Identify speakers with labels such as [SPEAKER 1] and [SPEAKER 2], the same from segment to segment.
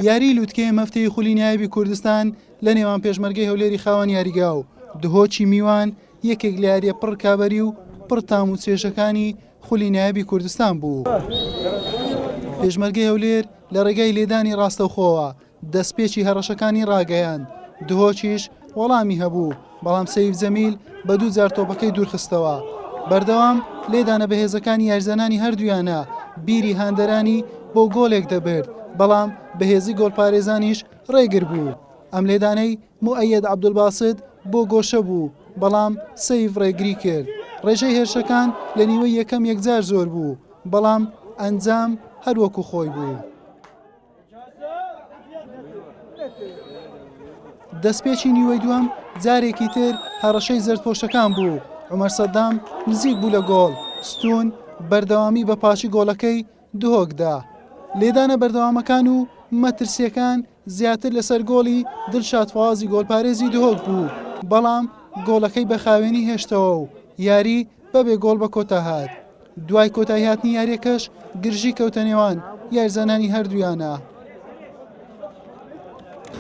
[SPEAKER 1] یاری لووتکەی مەفتەی خولی نایابی کوردستان لە نێوان پێشمەرگەی هەولێری خاوەن یاریگا و دهۆچی میوان یەکێک لە یاریە پڕ کابەری و پڕ تام و چێژەکانی خولی نایابی کوردستان بوو. پێشمەرگەی هەولێر لە ڕێگای لێدانی ڕاستەوخۆوە دەستپێکی هەڕەشەکانی ڕاگەیاند، دهۆچیش وەڵامی هەبوو، بەڵام سەیف جەمیل بە 2000 تۆپەکەی دوورخستەوە. بەردەوام لێدانە بەهێزەکانی یاریزانانی هەردوویانە بیری هاندەرانی بۆ گۆلێک دەبرد، بەڵام بەهێزی گۆڵپارێزانیش ڕێگر بوو. ئەم لێدانەی موئەید عەبدولباسط بۆ گۆشە بوو، بەڵام سەیف ڕێگری کرد. ڕێژەی هێرشەکان لە نیوەی یەکەم یەکجار زۆر بوو، بەڵام ئەنجام هەروەکو خۆی بوو. دەستپێکی نیوەی دووەم جارێکی تر هەڕەشەی زەردپۆشەکان بوو. عومەر سەدام نزیک بوو لە گۆڵ، ستون بەردەوامی بە پاچی گۆڵەکەی دهۆکدا. لێدانە بەردەوامەکان و مەترسیەکان زیاتر لەسەر گۆڵی دڵشادفەوازی گۆڵپارێزی دهۆک بوو، بەڵام گۆڵەکەی بە خاوێنی هێشتەوە و یاری بەبێ گۆڵ بە کۆتا هات. دوای کۆتایی هاتنی یاریەکەش گرژی کەوتە نێوان یاریزانانی هەردوویانە.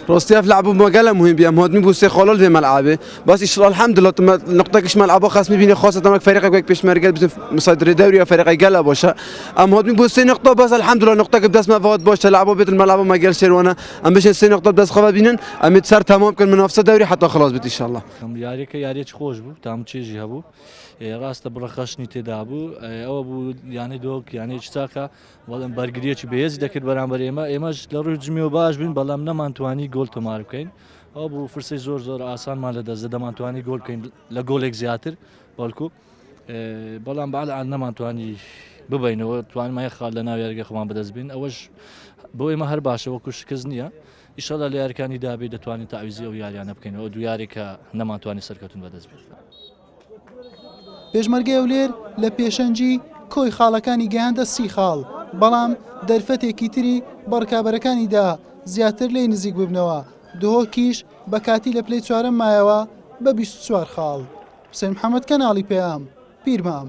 [SPEAKER 2] روستيف لعبوا مقالة مهم بيا مهاجمين بوسي خلال في ملعبه بس إن شاء الله الحمد لله نقطة كش ملعبه خاص مبيني خاصة تماك فريق كويك بيش مرقد بس مصدر الدوري فريق يقلب باشا أم مهاجمين بوسي نقطة بس الحمد لله نقطة بدس ما فوت باشا لعبوا بيت الملعب ما قال شيروانا أم بيش نسي نقطة بدس خفا بينن أم تصير تمام كل منافسة دوري حتى خلاص بيت إن شاء الله.
[SPEAKER 3] یاری خوش بوو تام چێژی هەبوو ڕاستە بڕەخەشنی تێدا بوو ئەوە بوو یانی دۆک یانی چاکە وەڵام بەرگریەکی بەهێزی دەکرد بەرامبەر ئێمەش لە ڕووی جمیەوە باش بووین بەڵام نەمانتوانی گۆڵ تۆمار بکەین ئەو بوو فرسەی زۆر ئاسانمان لەدەست دەمانتوانی گۆڵ بکەین لە گۆڵێک زیاتر بەڵکو بەڵام بەعەل نەمانتوانی ببینەوە توانمایە خاڵ لە ناو یاریگە خۆمان بەدەست بین ئەوەش بۆ ئێمە هەر باشە وەکو شکست نییە ئیشەڵا لە یاریەکانی دابێ دەتوانین تاویزی ئەو یاریانە بکەینەوە دوو یاریکە نەمانتوانی سەرکەوتن بەدەست بێت.
[SPEAKER 1] پێشمەرگەی هەولێر لە پێشەنجی کۆی خاڵەکانی گەیاندە 30 خاڵ، بەڵام دەرفەتێکی تری بەڕکابەرەکانیدا زیاتر لێی نزیک ببنەوە. دهۆکیش بە کاتی لە پلەی چوارەم مایەوە بە 24 خاڵ. حوسێن محەممەد کەناڵی پێیام پیرمام.